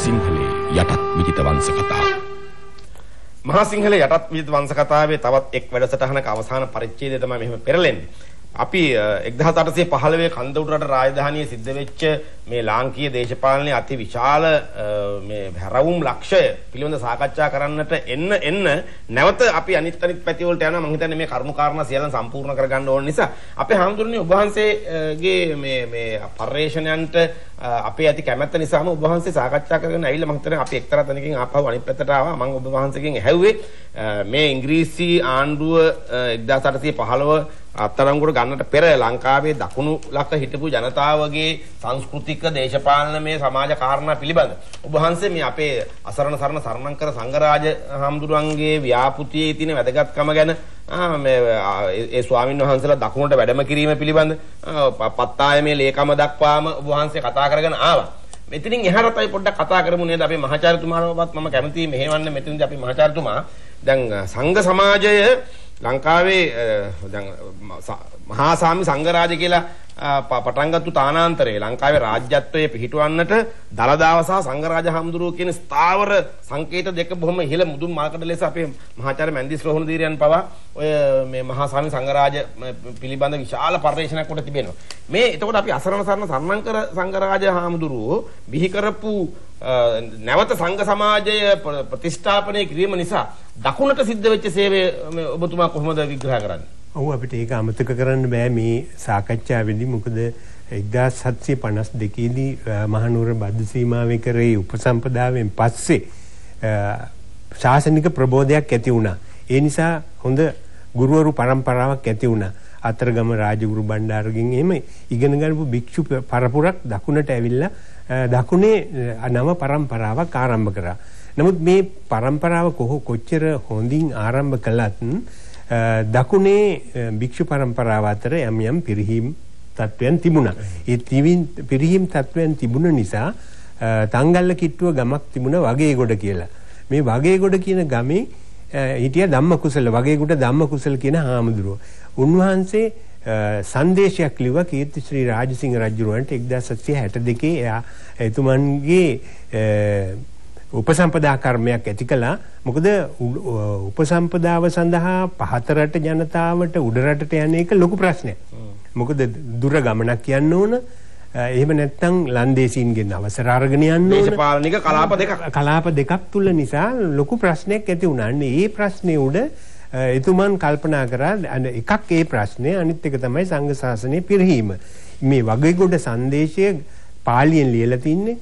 සිංහලේ යටත් විජිත වංශ කතාව. මහා සිංහලේ යටත් විජිත වංශ කතාවේ තවත් එක් වැඩසටහනක අවසාන පරිච්ඡේදය තමයි මෙහෙම පෙරලෙන්නේ. අපි 1815 කන්දවුරට රාජධානියේ සිද්ධ වෙච්ච මේ ලාංකීය දේශපාලනයේ අති විශාල මේ හැරවුම් ලක්ෂය පිළිබඳ සාකච්ඡා කරන්නට එන්න නැවත අපි අනිත් පැති වලට යනවා. මම හිතන්නේ මේ කරුණු කාරණා සියල්ල සම්පූර්ණ කරගන්න ඕන නිසා අපේ හාමුදුරනේ ඔබ වහන්සේගේ මේ පරිශ්‍රණයන්ට අපේ ඇති කැමැත්ත නිසාම ඔබ වහන්සේ සාකච්ඡා කරගෙන ඇවිල්ලා මම හිතන්නේ අපි එක්තරා තැනකින් ආපහු අනිත් පැත්තට ආවා. මම ඔබ වහන්සේගෙන් ඇහුවේ මේ ඉංග්‍රීසි ආණ්ඩුව 1815 අත්අඩංගුවට ගන්නට පෙර ලංකාවේ දකුණු ලක හිටපු ජනතාවගේ සංස්කෘතික දේශපාලනමය සමාජ කාරණා පිළිබඳ ඔබ වහන්සේ මේ අපේ අසරණ සරණ සරණංකර සංඝරාජ හාමුදුරන්ගේ ව්‍යාපෘතියේ තියෙන වැදගත්කම ගැන ඒ ස්වාමීන් වහන්සේලා දකුණට වැඩම කිරීම පිළිබඳ පත්තායමේ ලේකම දක්වාම ඔබ වහන්සේ කතා කරගෙන ආවා. මෙතනින් එහාට අපි පොඩ්ඩක් කතා කරමු නේද? අපේ මහාචාර්යතුමාණවත් මම කැමතියි මෙහෙවන්න. මෙතනදී අපි මහාචාර්යතුමා දැන් සංඝ සමාජය ලංකාවේ දැන් මහා සාමි සංඝරාජ කියලා පටන් ගත්තු තානාන්තරයේ ලංකාවේ රාජ්‍යත්වයේ පිහිටවන්නට දළදාව සහ සංඝරාජ හමුදුරුවෝ කියන ස්ථාවර සංකේත දෙක බොහොම ඉහළ මුදුන් මාර්ගකට ලෙස අපේ මහාචාර්ය මැන්දිස් රෝහණ දීරයන් පවා ඔය මේ මහා සාමි සංඝරාජ පිළිබඳ විශාල පරිශ්‍රණයක් කොට තිබෙනවා. මේ එතකොට අපි අසරණ සරණ සරණංකර සංඝරාජ හමුදුරුවෝ බිහි කරපු නැවත සංඝ සමාජය ප්‍රතිෂ්ඨාපනය කිරීම නිසා දකුණට සිද්ධ වෙච්ච සේවය ඔබතුමා කොහොමද විග්‍රහ කරන්නේ? ඔව් අපිට ඒක අමතක කරන්න බෑ මේ සාකච්ඡාවේදී. මොකද 1752 දී මහනුවර බද්ධ සීමාවේ කරේ උපසම්පදාවෙන් පස්සේ ශාසනික ප්‍රබෝධයක් ඇති වුණා. ඒ නිසා හොඳ ගුරුවරු පරම්පරාවක් ඇති වුණා. අතරගම රාජගුරු බණ්ඩාරගෙන් එහෙම ඉගෙන ගන්නපු භික්ෂු පරපුරක් දකුණට ඇවිල්ලා දකුණේ නව පරම්පරාවක් ආරම්භ කරා. නමුත් මේ පරම්පරාව කොච්චර හොඳින් ආරම්භ කළත් දකුණේ භික්ෂු පරම්පරාව අතර යම් පිරිහීම් තත්වයන් තිබුණා. ඒ පිරිහීම් තත්වයන් තිබුණ නිසා තංගල්ල කිට්ටුව ගමක් තිබුණා වගේගොඩ කියලා. මේ වගේගොඩ කියන ගමේ හිටිය ධම්මකුසල වගේගොඩ ධම්මකුසල කියන හාමුදුරුවෝ. උන්වහන්සේ සංදේශයක් ලිව්වා කීර්තිශ්‍රී රාජසිංහ රජුරවන්ට 1762 එතුමන්ගේ උපසම්පදා කර්මයක් ඇති කළා. මොකද උපසම්පදාව සඳහා පහතරට ජනතාවට උඩරටට යන එක ලොකු ප්‍රශ්නයක්. මොකද දුර ගමනක් යන්න ඕන. එහෙම නැත්නම් ලන්දේසීන්ගෙන් අවසර අරගෙන යන්න ඕන. දේශපාලනික කලාප දෙකක් තුල නිසා ලොකු ප්‍රශ්නයක් ඇති වුණා. ඒ ප්‍රශ්නේ උඩ එතුමන් කල්පනා කරා එකක් ඒ ප්‍රශ්නේ, අනිත් එක තමයි සංඝ ශාසනයේ පිරිහීම. මේ වගේගොඩ සංදේශය පාලියෙන් ලියලා තින්නේ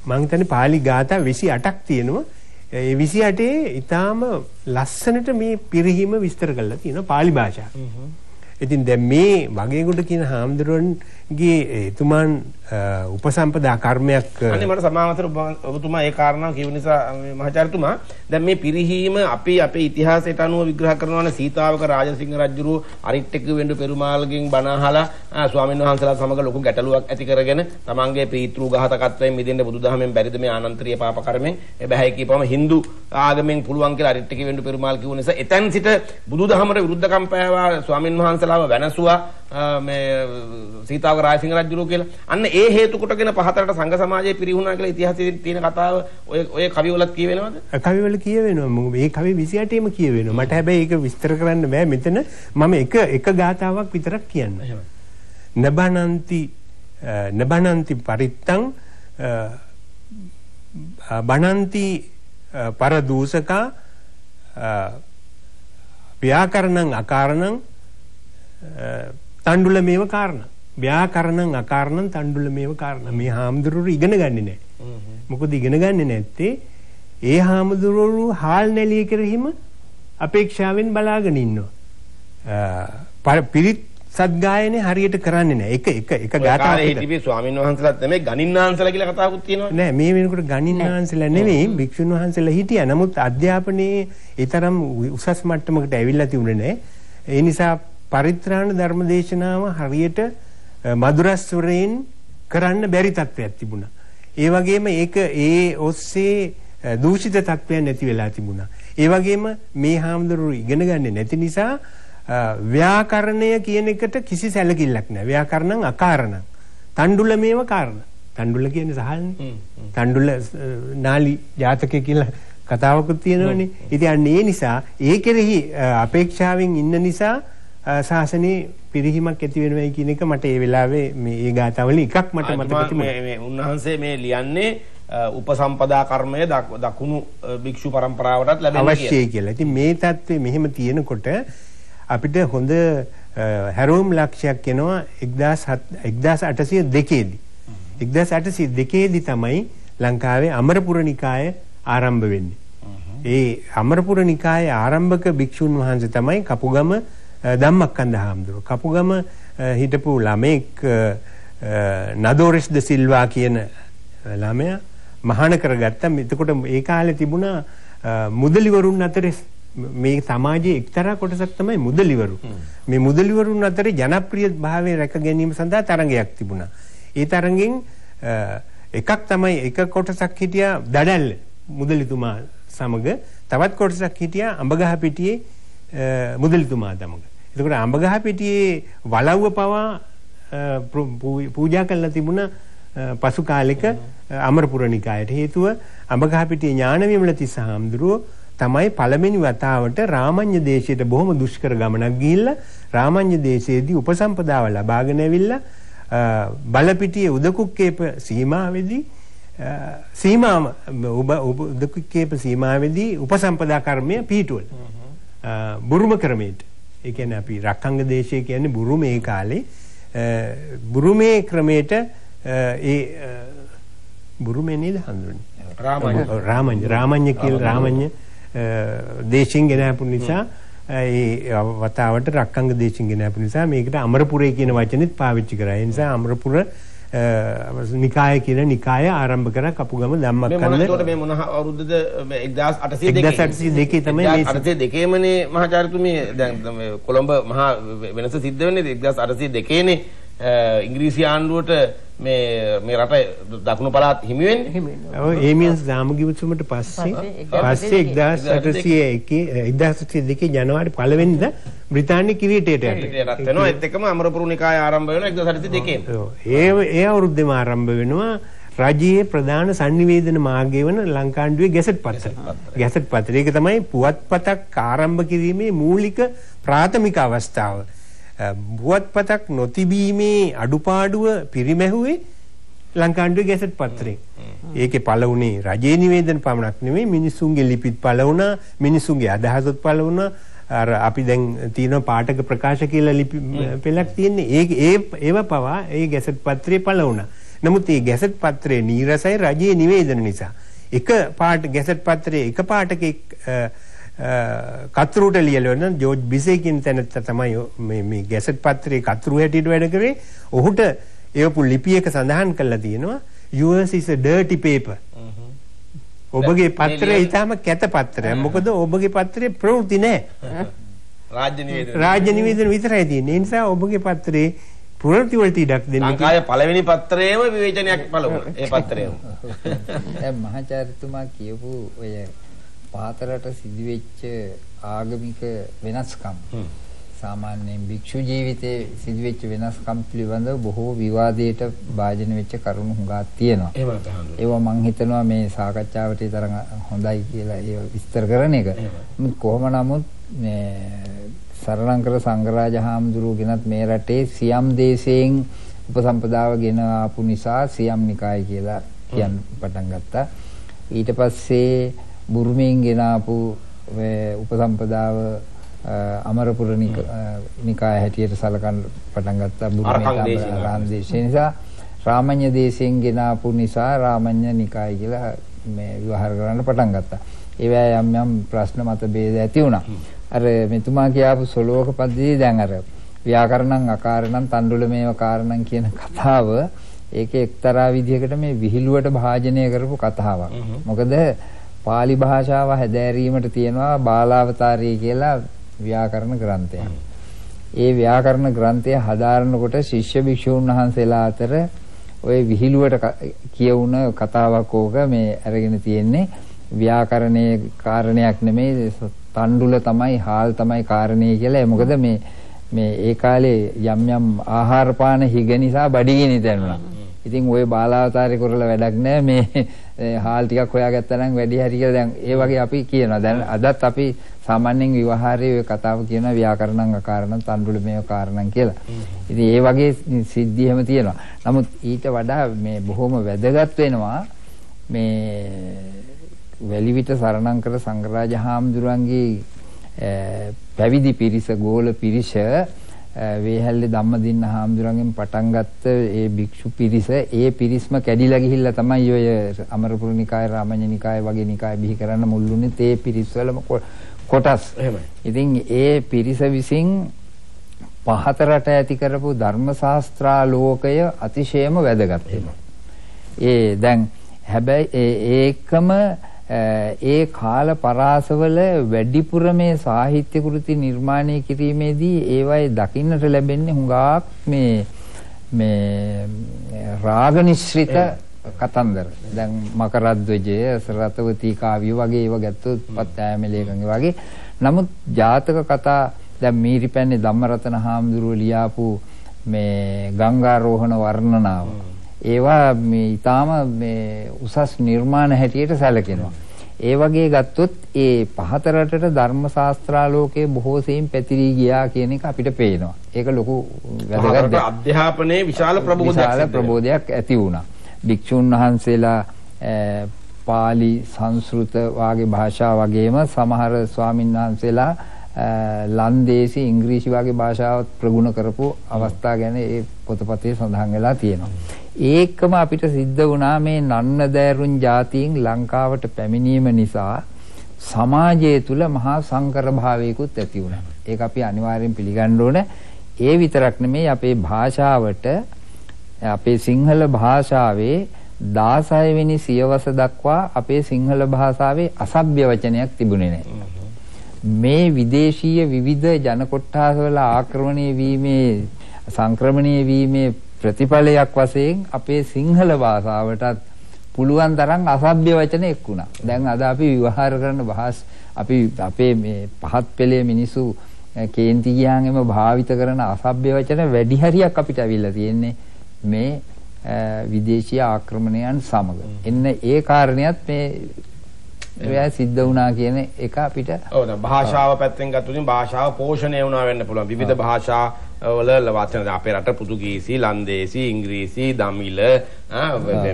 මං හිතන්නේ පාලි ගාථා 28ක් තියෙනවා. ඒ 28 ඊටාම ලස්සනට මේ පිරිහීම විස්තර කරලා තියෙනවා පාලි භාෂාවෙන්. ඉතින් දැන් මේ වගේගොඩ කියන හාමුදුරන්ගේ එතුමන් උපසම්පදා කර්මයක් අනේ මට සමාවතර ඔබතුමා ඒ කාරණාව කියව නිසා මහාචාර්යතුමා දැන් මේ පිරිහීම අපි අපේ ඉතිහාසයට අනුව විග්‍රහ කරනවානේ. සීතාවක රාජසිංහ රජුරුව අරිට්ටක වෙඬු පෙරුමාල්ගෙන් බණ අහලා ස්වාමීන් වහන්සේලා සමග ලොකු ගැටලුවක් ඇති කරගෙන තමන්ගේ පීතෘ ඝාතකත්වයෙන් මිදෙන්න බුදුදහමෙන් බැරිද මේ ආනන්තරීය පාප කර්මෙන් එබැයි කියපම Hindu ආගමෙන් පුළුවන් කියලා අරිට්ටක වෙඬු පෙරුමාල් කිව්ව නිසා එතෙන් සිට බුදුදහමට විරුද්ධකම් පෑවා ස්වාමීන් වහන්සේලාව වෙනසුවා මේ සීතාවක රාජසිංහ රජුරුව කියලා. අන්න ඒ හේතු කොටගෙන පහතරට සංඝ සමාජයේ පිරිහුණා කියලා ඉතිහාසයේ තියෙන කතාව ඔය කවිවලත් කියවෙනවද? කවිවල කියවෙනවා. මේ කවි 28ෙම කියවෙනවා. මට හැබැයි ඒක විස්තර කරන්න බෑ මෙතන. මම එක ගාතාවක් විතරක් කියන්න. නබනන්ති පරිත්තං බණන්ති පරදූසකා ව්‍යාකරණං අකාරණං තණ්ඩුලමේව කාරණා. ව්‍යාකරණං අකාරණං තණ්ඩුලමේව කාරණා. මේ හාමුදුරුවෝ ඉගෙන ගන්නේ නැහැ. මොකද ඉගෙන ගන්නේ නැත්තේ ඒ හාමුදුරුවෝ හාල් නැලිය කෙරෙහිම අපේක්ෂාවෙන් බලාගෙන ඉන්නවා. පිරිත් සද්ගායනේ හරියට කරන්නේ නැහැ. එක ගාතාවක් හිටියේ ස්වාමීන් වහන්සේලාත් නෙමෙයි ගණින්නාන්සලා කියලා කතාවකුත් තියෙනවා. නෑ මේ වෙනකොට ගණින්නාන්සලා නෙමෙයි භික්ෂුන් වහන්සේලා හිටියා. නමුත් අධ්‍යාපනයේ ඒ තරම් උසස් මට්ටමකට ඇවිල්ලා තිබුණේ නැහැ. ඒ නිසා පරිත්‍රාණ ධර්මදේශනාව හරියට මధుරස්වරයෙන් කරන්න බැරි තත්ත්වයක් තිබුණා. ඒ වගේම ඒක ඒ ඔස්සේ දූෂිත තත්ත්වයක් නැති වෙලා තිබුණා. ඒ වගේම මේ හාමුදුරුවෝ ඉගෙන ගන්නේ නැති නිසා ව්‍යාකරණය කියන එකට කිසි සැලකිල්ලක් නැහැ. ව්‍යාකරණං අකාරණං තණ්ඩුලමේව කාරණා. තණ්ඩුල කියන්නේ සහල්නේ. තණ්ඩුල නාලි ජාතකය කියලා කතාවකුත් තියෙනවනේ. ඉතින් අන්න ඒ නිසා ඒ කෙරෙහි අපේක්ෂාවෙන් ඉන්න නිසා ශාසනයේ පිරිහීමක් ඇති වෙනවයි කියන එක මට ඒ වෙලාවේ මේ ගාථාවල එකක් මට මතක තිබුණා. මේ උන්වහන්සේ මේ ලියන්නේ උපසම්පදා කර්මය දකුණු භික්ෂු පරම්පරාවටත් ලැබෙන්නේ අවශ්‍යයි කියලා. ඉතින් මේ தත්ත්වය මෙහෙම තියෙනකොට අපිට හොඳ හැරවුම් ලක්ෂයක් එනවා 1802 දී. 1802 දී තමයි ලංකාවේ අමරපුර නිකාය ආරම්භ වෙන්නේ. ඒ අමරපුර නිකායේ ආරම්භක භික්ෂුන් වහන්සේ තමයි කපුගම ධම්මක්කන්ද හාමුදුරුවෝ. කපුගම හිටපු ළමෙක් නදෝරෙස් ද සිල්වා කියන ළමයා මහාන කරගත්තා. එතකොට ඒ කාලේ තිබුණා මුදලිවරුන් අතරේ මේ සමාජයේ එක්තරා කොටසක් තමයි මුදලිවරු. මේ මුදලිවරුන් අතරේ ජනප්‍රිය භාවය රැක ගැනීම සඳහා තරඟයක් තිබුණා. ඒ තරඟෙන් එකක් තමයි එක කොටසක් හිටියා දඩැල්ල මුදලිතුමා සමග, තවත් කොටසක් හිටියා අඹගහපිටියේ මුදලිතුමා සමග. එතකොට අඹගහපිටියේ වලව්ව පවා පූජා කළා තිබුණා පසු කාලෙක අමරපුර නිකායට. හේතුව අඹගහපිටියේ ඥානවිමල තිස්ස හාමුදුරුවෝ තමයි පළවෙනි වතාවට රාමඤ්ඤ දේශයට බොහොම දුෂ්කර ගමනක් ගිහිල්ලා රාමඤ්ඤ දේශයේදී උපසම්පදාව ලබාගෙන ඇවිල්ලා බලපිටියේ උදකුක්කේප සීමාවේදී උදකුක්කේප සීමාවේදී උපසම්පදා කර්මය පිහිටුවල. බුරුම ක්‍රමයට. ඒ කියන්නේ අපි රක්ඛංග දේශය කියන්නේ බුරුමේ කාලේ බුරුමේ ක්‍රමයට බුරුමේ නේද හඳුන්වන්නේ රාමඤ්ඤ කියලා රාමඤ්ඤ දේශින් ගෙනාපු නිසා ඒ වතාවට රක්ඛංග දේශින් ගෙනාපු නිසා මේකට අමරපුරේ කියන වචනේත් පාවිච්චි කරා. ඒ නිසා අමරපුර නිකාය කියන නිකාය ආරම්භ කරා කපුගම ධම්මක්කන්ද. එතකොට මේ මොන අවුරුද්දද 1802 තමයි මේ 1802 මහාචාර්යතුමී දැන් කොළඹ මහා වෙනස සිද්ධ වෙන්නේ 1802 නේ ඉංග්‍රීසි ආණ්ඩුවට මේ රට දකුණු පළාත් හිමි වෙන්නේ. ඔව් ඒමියන්ස් දාමගිවිසුමට පස්සේ 1802 ජනවාරි 1 වෙනිදා බ්‍රිතාන්‍ය කිරීටයට යනවා. ඒත් එක්කම අමරපුර නිකාය ආරම්භ වෙනවා 1802. ඔව් ඒ අවුරුද්දේම ආරම්භ වෙනවා රජයේ ප්‍රධාන sannivedana මාර්ගය වන ලංකාණ්ඩුවේ ගැසට් පත්‍ර. ගැසට් පත්‍රය ඒක තමයි පුවත්පතක් ආරම්භ කිරීමේ මූලික ප්‍රාථමික අවස්ථාව. පුවත්පතක් නොතිබීමේ අඩුපාඩුව පිරිමැහුවේ ලංකාණ්ඩුවේ ගැසට් පත්‍රයෙන්. ඒකේ පළ වුණේ රජයේ නිවේදන පමණක් නෙමෙයි මිනිසුන්ගේ ලිපිත් පළ වුණා, මිනිසුන්ගේ අදහසත් පළ වුණා. අර අපි දැන් තියෙන පාඨක ප්‍රකාශ කියලා ලිපි පෙළක් තියෙන්නේ. ඒව පවා ඒ ගැසට් පත්‍රයේ පළ වුණා. නමුත් මේ ගැසට් පත්‍රයේ නීරසයි රජයේ නිවේදන නිසා. එක ගැසට් පත්‍රයේ එක පාඨකෙක් කතරුට ලියලා ජෝර්ජ් බිසේ කියන තැනත්තා තමයි මේ ගැසට් පත්‍රයේ කතරු හැටියට වැඩ කරේ. ඔහුට ඒවපු ලිපි එක සඳහන් කරලා තියෙනවා yours is a dirty paper. ඔබගේ පත්‍රය ඊටම කැත පත්‍රයක්. මොකද ඔබගේ පත්‍රයේ ප්‍රවෘත්ති නැහැ. රාජ්‍ය නිවේදන විතරයි තියෙන්නේ. ඒ නිසා ඔබගේ පත්‍රයේ ප්‍රවෘත්ති වලට ඉඩක් දෙන්න. ලංකාවේ පළවෙනි පත්‍රයේම විවේචනයක් පළ වුණා. ඒ පත්‍රයේම. දැන් මහාචාර්යතුමා කියපු ඔය පාතරට සිදුවෙච්ච ආගමික වෙනස්කම් සාමාන්‍යයෙන් භික්ෂු ජීවිතයේ සිදුවෙච්ච වෙනස්කම් පිළිබඳව බොහෝ විවාදයට භාජන වෙච්ච කරුණු හුඟක් තියෙනවා. ඒවා මම හිතනවා මේ සාකච්ඡාවට තරම් හොඳයි කියලා ඒ විස්තර කරන එක. කොහොම නමුත් මේ සරලංකර සංඝරාජ හාමුදුරුවෝ ගෙනත් මේ රටේ සියම් දේශයෙන් උපසම්පදාව ගෙන ආපු නිසා සියම් නිකාය කියලා කියන්න පටන් ගත්තා. ඊට පස්සේ බුරුමෙන් ගෙන ආපු උපසම්පදාව අමරපුර නිකාය හැටියට සලකන්න පටන් ගත්තා. බුරුමේ රාම දේශේ නිසා රාමඤ්ඤ දේශයෙන් ගෙන ආපු නිසා රාමඤ්ඤ නිකාය කියලා මේ විවහාර කරන්න පටන් ගත්තා. ඒවැ යම් ප්‍රශ්න මත ભેද ඇති වුණා. අර මෙතුමා කියාපු සොලෝක පද්ධතිය දැන් අර ව්‍යාකරණං අකාරණං තණ්ඩුලමේව කාරණං කියන කතාව ඒකේ එක්තරා විදිහකට මේ විහිළුවට භාජනය කරපු කතාවක්. මොකද පාලි භාෂාව හැදෑරීමට තියෙනවා බාලාවතාරී කියලා ව්‍යාකරණ ග්‍රන්ථයක්. ඒ ව්‍යාකරණ ග්‍රන්ථය හදාරනකොට ශිෂ්‍ය භික්ෂූන් වහන්සේලා අතර ওই විහිළුවට කියවුන කතාවක් ඕක මේ අරගෙන තියෙන්නේ. ව්‍යාකරණයේ කාරණයක් නෙමෙයි තණ්ඩුල තමයි හාල් තමයි කාරණේ කියලා. මොකද මේ ඒ කාලේ යම් ආහාර පාන හිග නිසා බඩගිනි දැනුණා. ඉතින් ওই බාලාවතාරේ කරලා වැඩක් නැහැ. මේ හාල් ටිකක් හොයාගත්තා නම් වැඩි හරි කියලා දැන් ඒ වගේ අපි කියනවා. දැන් අදත් අපි සාමාන්‍යයෙන් විවාහාරයේ ඔය කතාව කියන ව්‍යාකරණං අකාරණං තණ්ඩුලමේ කාරණං කියලා. ඉතින් ඒ වගේ සිද්ධි එහෙම තියෙනවා. නමුත් ඊට වඩා මේ බොහොම වැදගත් වෙනවා මේ වැලිවිට සරණංකර සංඝරාජ හාමුදුරන්ගේ පැවිදි පිරිස ගෝල පිරිස වේහැල්ලේ ධම්මදින්න හාමුදුරන්ගෙන් පටන් ගත්ත ඒ භික්ෂු පිරිස ඒ පිරිස්ම කැඩිලා ගිහිල්ලා තමයි ඔය අමරපුර නිකාය රාමඤ්ඤ නිකාය වගේ නිකාය බිහි කරන්න මුල්ුනේ තේ පිරිස්වලම කොටස්. ඉතින් ඒ පිරිස විසින් පහතරට ඇති කරපු ධර්ම ශාස්ත්‍රාලෝකය අතිශයම වැදගත් වෙනවා. ඒ දැන් හැබැයි ඒකම ඒ කාල පරාසවල වැඩිපුර මේ සාහිත්‍ය කෘති නිර්මාණය කිරීමේදී ඒවයි දකින්නට ලැබෙන්නේ හුඟක් මේ රාගනිශ්‍රිත කතන්දර. දැන් මකරද්වජය, සරතවතී කාව්‍ය වගේ ඒවා ගත්තොත් පත්තෑම ලේඛනගේ වගේ. නමුත් ජාතක කතා දැන් මීරිපැන්නේ ධම්මරතන හාමුදුරුවෝ ලියාපු මේ ගංගාරෝහණ වර්ණනාව ඒවා මේ ඊටාම මේ උසස් නිර්මාණ හැටියට සැලකෙනවා. ඒ වගේ ගත්තොත් ඒ පහතරටට ධර්ම ශාස්ත්‍රාලෝකයේ බොහෝ සෙයින් පැතිරී ගියා කියන එක අපිට පේනවා. ඒක ලොකු වැදගත් අධ්‍යාපනයේ විශාල ප්‍රබෝධයක් ඇති වුණා. භික්ෂුන් වහන්සේලා පාලි සංස්කෘත වාගේ භාෂා වගේම සමහර ස්වාමීන් වහන්සේලා ලන්දේසි ඉංග්‍රීසි වගේ භාෂාවත් ප්‍රගුණ කරපු අවස්ථා ගැන ඒ පොතපතේ සඳහන් වෙලා තියෙනවා. ඒකම අපිට සිද්ධ වුණා මේ නන්නදෑරුන් ජාතීන් ලංකාවට පැමිණීම නිසා සමාජය තුල මහා සංකර භාවයකුත් ඇති වුණා. ඒක අපි අනිවාර්යෙන් පිළිගන්න ඕනේ. ඒ විතරක් නෙමෙයි අපේ භාෂාවට අපේ සිංහල භාෂාවේ 16 වෙනි සියවස දක්වා අපේ සිංහල භාෂාවේ අසභ්‍ය වචනයක් තිබුණේ නැහැ. මේ විදේශීය විවිධ ජන කොට්ටාසවල ආක්‍රමණය වීමේ සංක්‍රමණය වීමේ ප්‍රතිඵලයක් වශයෙන් අපේ සිංහල භාෂාවටත් පුළුවන් තරම් අසභ්‍ය වචන එක්ුණා. දැන් අද අපි විවහාර කරන අපි අපේ මේ පහත් පෙළේ මිනිසු කේන්ති ගියාන්ෙම භාවිත කරන අසභ්‍ය වචන වැඩි හරියක් අපිට අවිල්ලා තියෙන්නේ මේ විදේශීය ආක්‍රමණයන් සමග. එන්න ඒ කාරණයක් මේ ඒවා සිද්ධ වුණා කියන එක අපිට ඔව් දැන් භාෂාව පැත්තෙන් ගත්තොත් භාෂාව පෝෂණය වුණා වෙන්න පුළුවන්. විවිධ භාෂා වල වචන අපේ රට පෘතුගීසි, ලන්දේසි, ඉංග්‍රීසි, දමිළ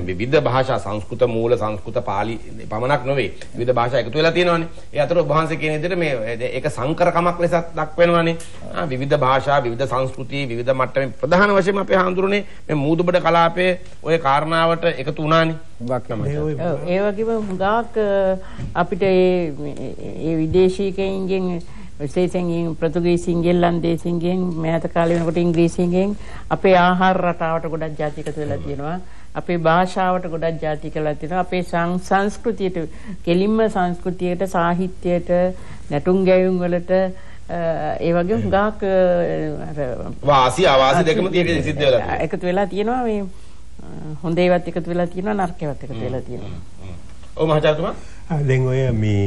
විවිධ භාෂා සංස්කෘත මූල සංස්කෘත පාලි පමණක් නෙවෙයි. විවිධ භාෂා එකතු වෙලා තියෙනවානේ. ඒ අතර ඔබ වහන්සේ කියන විදිහට මේ ඒක සංකරකමක් ලෙසත් දක්වනවානේ. විවිධ භාෂා, විවිධ සංස්කෘති, විවිධ මට්ටමේ ප්‍රධාන වශයෙන් අපේ හඳුරන්නේ මේ මූදුබඩ කලාපයේ ওই කාරණාවට එකතු වුණානේ. ඒ වගේම හුඟක් අපිට ඒ විදේශීකයින්ගෙන් විශේෂයෙන් පෘතුගීසින්ගෙන් ලන්දේසින්ගෙන් මෑත කාලේ වෙනකොට ඉංග්‍රීසියෙන් අපේ ආහාර රටාවට ගොඩක් ජාති එකතු වෙලා තියෙනවා. අපේ භාෂාවට ගොඩක් ජාති එකලා තියෙනවා. අපේ සංස්කෘතියට කෙලින්ම සංස්කෘතියට සාහිත්‍යයට නැටුම් ගැයුම් වලට ඒ වගේ හුඟක් වාසි අවාසි දෙකම තියෙන සිද්ධ වෙලා තියෙනවා. එකතු වෙලා තියෙනවා මේ හොඳ ඒවාත් එකතු වෙලා තියෙනවා නරක ඒවාත් එකතු වෙලා තියෙනවා. ඔව් මහාචාර්යතුමා දැන් ඔය මේ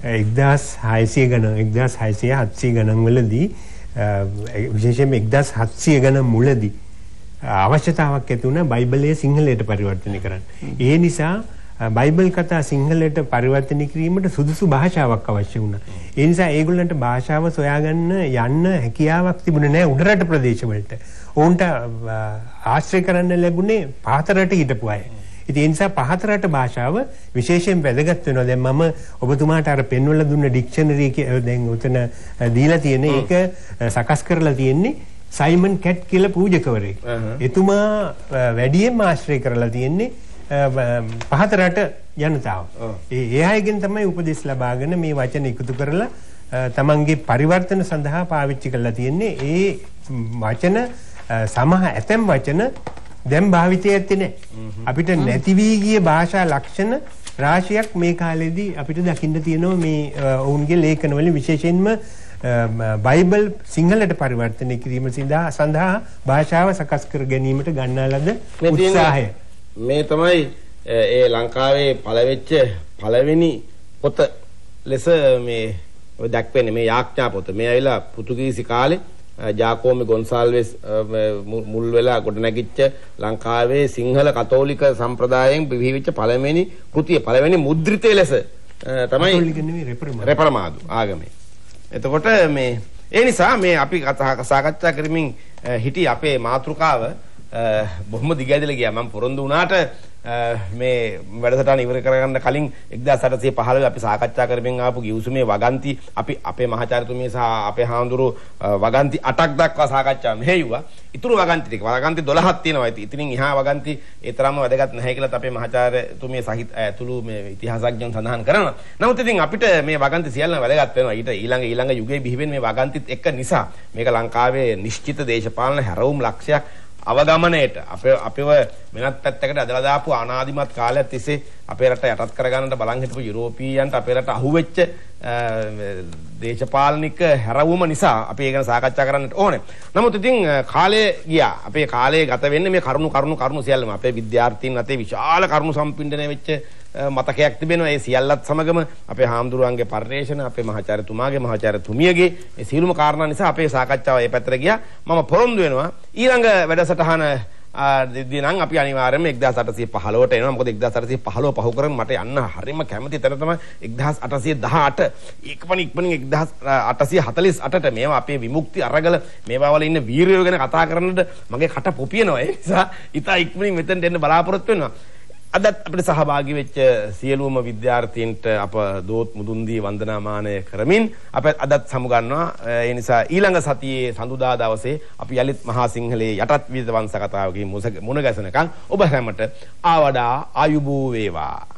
1600 ගණන් 1600 700 ගණන් වලදී විශේෂයෙන්ම 1700 ගණන් මුලදී අවශ්‍යතාවක් ඇති වුණා බයිබලයේ සිංහලයට පරිවර්තනය කරන්න. ඒ නිසා බයිබල් කතා සිංහලයට පරිවර්තනය කිරීමට සුදුසු භාෂාවක් අවශ්‍ය වුණා. ඒ නිසා ඒගොල්ලන්ට භාෂාව සොයාගන්න යන්න හැකියාවක් තිබුණේ නැහැ උඩරට ප්‍රදේශවලට. ඔවුන්ට ආශ්‍රය කරන්න ලැබුණේ පහතරට හිටපු අය. ඉතින් ඒ නිසා පහතරට භාෂාව විශේෂයෙන් වැදගත් වෙනවා. දැන් මම ඔබතුමාට අර පෙන්වලා දුන්න ඩික්ෂනරි දැන් උතන දීලා තියෙන ඒක සකස් කරලා තියෙන්නේ සයිමන් කැට් කියලා පූජකවරයෙක්. එතුමා වැඩියෙන්ම ආශ්‍රය කරලා තියෙන්නේ පහතරට ජනතාව. ඒ අයගෙන් තමයි උපදෙස් ලබාගෙන මේ වචන එකතු කරලා තමන්ගේ පරිවර්තන සඳහා පාවිච්චි කරලා තියෙන්නේ. ඒ වචන ඇතැම් වචන දැන් භාවිතයේ ඇත්තේ නැහැ. අපිට නැති වී ගිය භාෂා ලක්ෂණ රාශියක් මේ කාලෙදී අපිට දකින්න තියෙනවා මේ ඔවුන්ගේ ලේඛනවල විශේෂයෙන්ම බයිබල් සිංහලට පරිවර්තනය කිරීම සඳහා භාෂාව සකස් කර ගැනීමට ගන්නා ලද උත්සාහය. මේ තමයි ඒ ලංකාවේ පළවෙච්ච පළවෙනි පොත ලෙස මේ ඔය දක්වන්නේ මේ යාඥා පොත. මේ ඇවිල්ලා පෘතුගීසි කාලේ ජාකෝමි ගොන්සාල්වෙස් මුල් වෙලා ගොඩනැගිච්ච ලංකාවේ සිංහල කතෝලික සම්ප්‍රදායෙන් බිහිවෙච්ච පළවෙනි කෘතිය පළවෙනි මුද්‍රිතය ලෙස තමයි රෙපරමාදු ආගමේ. එතකොට මේ ඒ නිසා මේ අපි සාකච්ඡා කරමින් හිටි අපේ මාතෘකාව බොහොම දිගැදලා ගියා. මම පොරොන්දු වුණාට මේ වැඩසටහන ඉවර කරගන්න කලින් 1815 අපි සාකච්ඡා කරමින් ආපු ගිවිසුමේ වගන්ති අපි අපේ මහාචාර්යතුමිය සහ අපේ හාමුදුරු වගන්ති 8ක් දක්වා සාකච්ඡා මෙහෙයුවා. ඉතුරු වගන්ති ටික වගන්ති 12ක් තියෙනවා. ඉතින් එහා වගන්ති ඒ තරම්ම වැදගත් නැහැ කියලා අපේ මහාචාර්යතුමිය සහිත ඇතුළු මේ ඉතිහාසඥයන් සඳහන් කරනවා. නමුත් ඉතින් අපිට මේ වගන්ති සියල්ලම වැදගත් වෙනවා. ඊට ඊළඟ යුගයේ බිහිවෙන මේ වගන්තිත් එක්ක නිසා මේක ලංකාවේ නිශ්චිත දේශපාලන හැරවුම් ලක්ෂයක් අවගමනයේට අපේව වෙනත් පැත්තකට අදලා දාපු අනාදිමත් කාලයක් තිස්සේ අපේ රට යටත් කරගන්නට බලන් හිටපු යුරෝපීයන්ට අපේ රට අහුවෙච්ච දේශපාලනික හැරවුම නිසා අපි ඒක ගැන සාකච්ඡා කරන්නට ඕනේ. නමුත් ඉතින් කාලය ගියා. අපේ කාලය ගත වෙන්නේ මේ කරුණු සියල්ලම අපේ විද්‍යාර්ථීන් අතේ විශාල කරුණු සම්පින්ඩනය වෙච්ච මතකයක් තිබෙනවා. ඒ සියල්ලත් සමගම අපේ හාමුදුරුවන්ගේ පරිශ්‍රණ අපේ මහාචාර්යතුමාගේ මහාචාර්යතුමියගේ මේ සියලුම කාරණා නිසා අපේ සාකච්ඡාව ඒ පැත්තට ගියා. මම පොරොන්දු වෙනවා ඊළඟ වැඩසටහන දිනම් අපි අනිවාර්යයෙන්ම 1815ට එනවා. මොකද 1815 පහු කරගෙන මට යන්න හරියම කැමති තැන තමයි 1818. ඉක්මනින් 1848ට මේවා අපේ විමුක්ති අරගල මේවා වල ඉන්න වීරයෝ ගැන කතා කරන්නට මගේ කට පොපියනවා. ඒ නිසා ඉතා ඉක්මනින් මෙතෙන්ට එන්න බලාපොරොත්තු වෙනවා. අදත් අපිට සහභාගී වෙච්ච සියලුම විද්‍යාර්ථීන්ට අප දෝත් මුදුන් දී වන්දනාමානය කරමින් අප අදත් සමුගන්නවා. ඒ නිසා ඊළඟ සතියේ සඳුදා දවසේ අපි යලිත් මහා සිංහලයේ යටත් විවිධ වංශ කතාවකින් මුණ ගැසෙනකන් ඔබ හැමට ආවඩා ආයුබෝ වේවා.